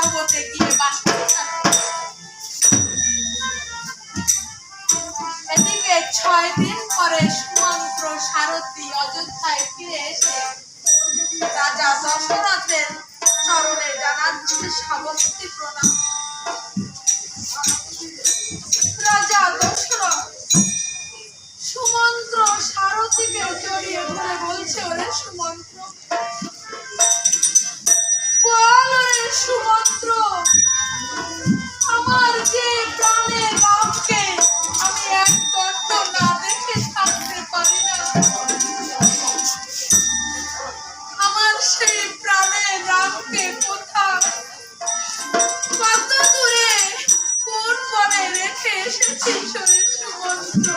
পর্বতে গিয়ে বাস করতে। এদিকে 6 দিন পরে সুমন্ত্র সারথি অযোধ্যায় ফিরে এসে রাজা দশরথের চরণে জানাচ্ছে সাবস্তি প্রণাম। রাজা দশরথ সুমন্ত্র সারথিকে জড়িয়ে ধরে বলছে, ওরে সুমন্ত্র, বল রে সুমন্ত্র, আমার যে প্রাণে রামকে আমি এক দণ্ড না দেখে থাকতে পারি না, আমার সেই প্রাণে রামকে কোথায় কত দূরে কোন বনে রেখে এসেছিস রে সুমন্ত্র?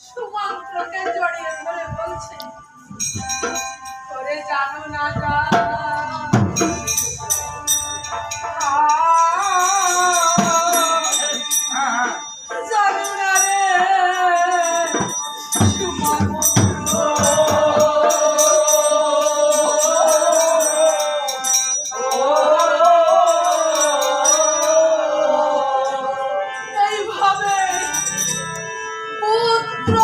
সুমন্ত্রকে জড়িয়ে ধরে বলছে, ওরে জানো না জানো না রে সুমন্ত্র, এইভাবে পুত্র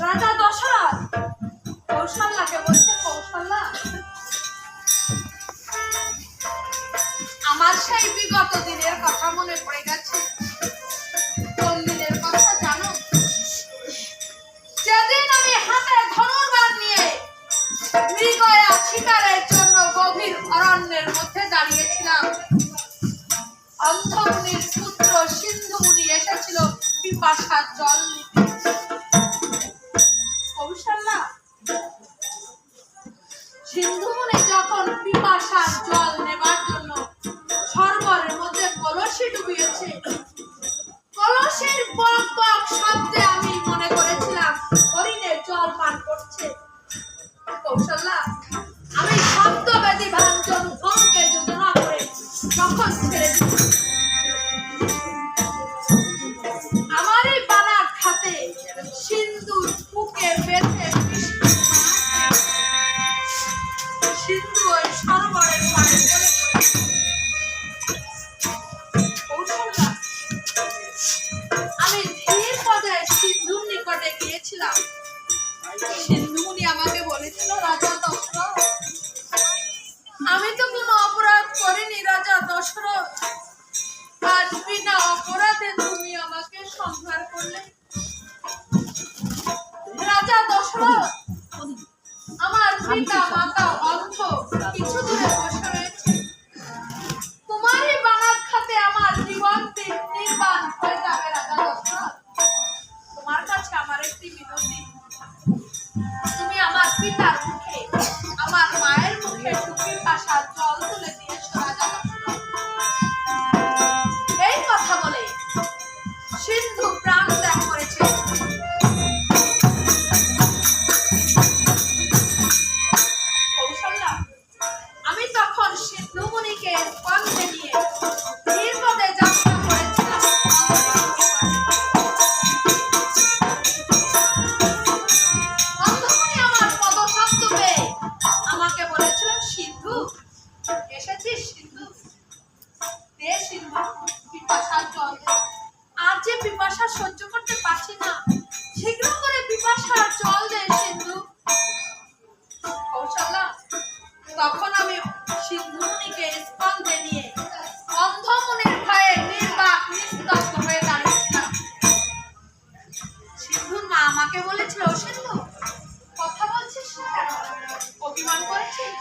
রাজা দশরথ কৌশল্যাকে বলছে, কৌশল্যা, আমার সেই বিগত দিনের কথা মনে পড়ে গেছে। কোন দিনের কথা জানো? যেদিন আমি হাতে ধনুর্বাণ নিয়ে মৃগয়া শিকারের জন্য গভীর অরণ্যের মধ্যে দাঁড়িয়েছিলাম। অন্ধমুনির পুত্র সিন্ধু মুনি এসেছিল পিপাসার জল নিতে। কৌশল্যা, সিন্ধু মুনি যখন পিপাসার জল নেবার জন্য সরোবরের মধ্যে কলসি ডুবিয়েছে, কলসির বক বক শব্দে আমি মনে করেছিলাম হরিণের জল পান করছে। কৌশল্যা, আমি শব্দ ব্যাধি ভাঞ্জন ভঙ্গে যোজনা করে তখন ছেড়ে দিই। আমারই বানা খাতে সিন্ধুর বুকে বেঁধে সিন্ধু ওই সরোবরের পাড়ে চলে গেল। কৌশল্যা, আমি ধীর পদে সিন্ধুর নিকটে গিয়েছিলাম। সিন্ধু মুনি আমাকে বলেছিল, রাজা দশরথ, আমি তো কোনো অপরাধ করিনি রাজা দশরথ, আজ বিনা অপরাধে তুমি আমাকে সংহার করলে। রাজা দশরথ, আমার পিতা মাতা অন্ধ কিছু দূরে বসে রয়েছে। তোমারই বানার খাতে আমার জীবন নির্বাণ হয়ে যাবে। রাজা দশরথ, তোমার কাছে আমার একটি বিনতি, তুমি আমার পিতার মুখে, আমার মায়ের মুখে টুপির পাশার জল তুলে দিয়েছো। রাজা দশরথ, এই কথা বলে সিন্ধু প্রাণ ত্যাগ করেছে। কৌশল্যা, আমি তখন সিন্ধু মুনিকে স্কন্ধে নিয়ে ধীর পদে যাত্রা করেছিলাম। অন্ধমুনি আমার পদশব্দ পেয়ে আমাকে বলেছিল, সিন্ধু এসেছিস? সিন্ধু দে, সিন্ধু পিপাসার জল দে। আর যে পিপাসা সহ্য করতে পারছি না, শীঘ্র করে পিপাসার জল দে সিন্ধু। কৌশল্যা, তখন আমি সিন্ধু মুনিকে স্কন্ধে নিয়ে অন্ধমুনির ভয়ে নির্বাক নিস্তব্ধ হয়ে দাঁড়িয়েছিলাম। সিন্ধুর মা আমাকে বলেছিল, সিন্ধু কথা বলছিস কেন? অভিমান করেছিস?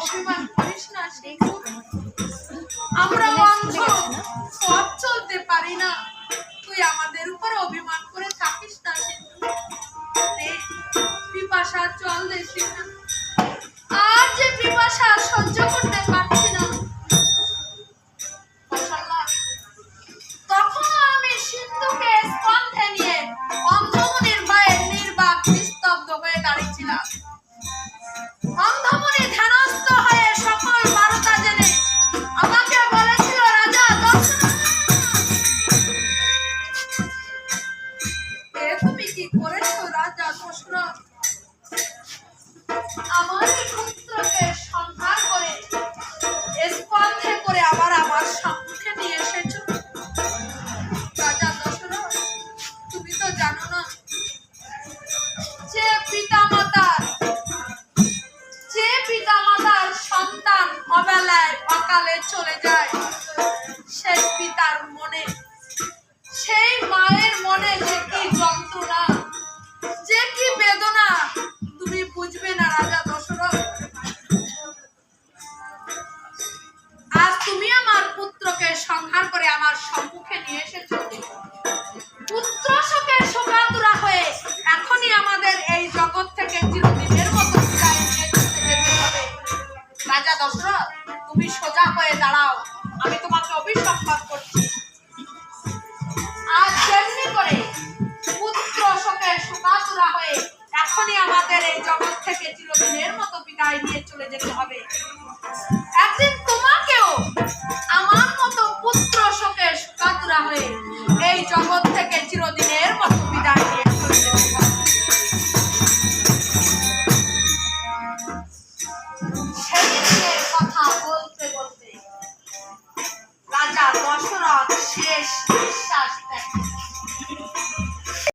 অভিমান করিস না সিন্ধু, আমরা অন্ধ, পথ চলতে পারি না, তুই আমাদের উপর অভিমান করে থাকিস না সিন্ধু। পিপাসার জল দে সিন্ধু, আর যে পিপাসা সহ্য করতে পারছি না। তখন আমি সিন্ধুকে স্কন্ধে নিয়ে অন্ধমুনির ভয়ে নির্বাক নিস্তব্ধ হয়ে দাঁড়িয়েছিলাম। অন্ধমুনি ধ্যানস্থ হয়ে সকল বার্তা জেনে আমাকে বলেছিল, রাজা দশরথ, তুমি কি করেছো? রাজা দশরথ, আমার পুত্রকে সংহার করে স্কন্ধে করে আবার আমার সম্মুখে নিয়ে এসেছো। রাজা দশরথ, তুমি তো জানো না যে পিতামাতার সন্তান অবেলায় অকালে চলে যায়, সেই পিতার মনে, সেই মায়ের মনে যে কি অনুভব করছি। আজ যেমনি করে পুত্র শোকে শোকাতুরা হয়ে এখনই আমাদের এই জগৎ থেকে চিরদিনের মতো বিদায় নিয়ে